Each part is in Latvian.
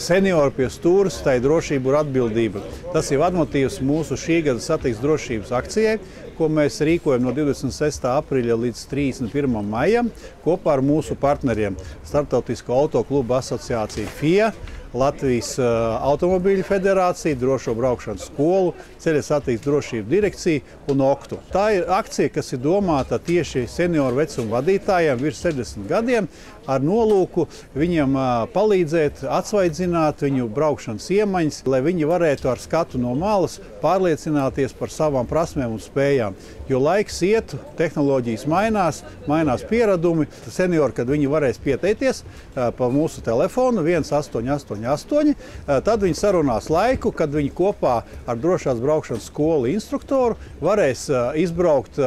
Seniori pie stūres, tai drošība ir atbildība. Tas ir vadmotīvs mūsu šī gada satiksmes drošības akcijai, ko mēs rīkojam no 26. aprīļa līdz 31. maijam kopā ar mūsu partneriem Startautisko autoklubu asociāciju FIA, Latvijas automobīļu federācija, Drošo braukšanas skolu, Ceļa satiksmes drošības direkcija un OKTU. Tā ir akcija, kas ir domāta tieši senioru vecuma vadītājiem virs 60 gadiem, ar nolūku viņiem palīdzēt, atsvaidzināt viņu braukšanas iemaņas, lai viņi varētu ar skatu no malas pārliecināties par savām prasmēm un spējām. Jo laiks iet, tehnoloģijas mainās pieradumi. Seniori, kad viņi varēs pieteikties pa mūsu telefonu 1888, tad viņi sarunās laiku, kad viņi kopā ar drošās braukšanas skolu instruktoru varēs izbraukt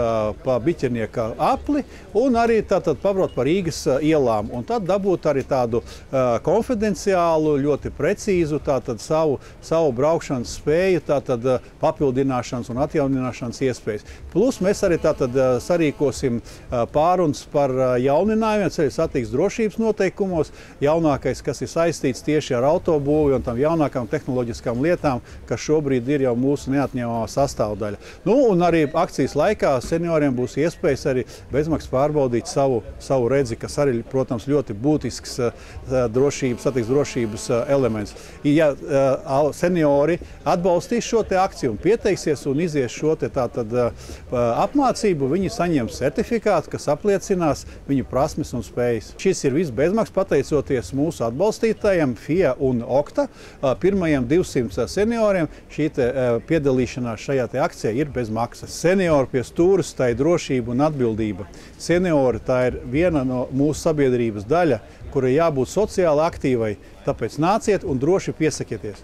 pa Biķernieka apli un arī tātad pabraukt pa Rīgas ielām. Un tad dabūt arī tādu konfidenciālu, ļoti precīzu tātad savu braukšanas spēju, tātad papildināšanas un atjaunināšanas iespējas. Plus mēs arī tātad sarīkosim pārunas par jauninājumiem ceļa satiksmes drošības noteikumos. Jaunākais, kas ir saistīts tieši ar autobūvi un tam jaunākām tehnoloģiskām lietām, kas šobrīd ir jau mūsu neatņemamā sastāvdaļa. Nu, un arī akcijas laikā senioriem būs iespējas arī bezmaksas pārbaudīt savu redzi, kas arī, protams, ļoti būtisks satiksmes drošības elements. Ja seniori atbalstīs šo te akciju un pieteiksies un izies šo te tātad apmācību, viņi saņems certifikātu, kas apliecinās viņu prasmes un spējas. Šis ir viss bezmaksas pateicoties mūsu atbalstītājiem FIA un OKTA. Pirmajiem 200 senioriem šī piedalīšanās šajā akcijā ir bez maksas. Seniori pie stūres, tā ir drošība un atbildība. Seniori tā ir viena no mūsu sabiedrības daļa, kurai jābūt sociāli aktīvai, tāpēc nāciet un droši piesakieties.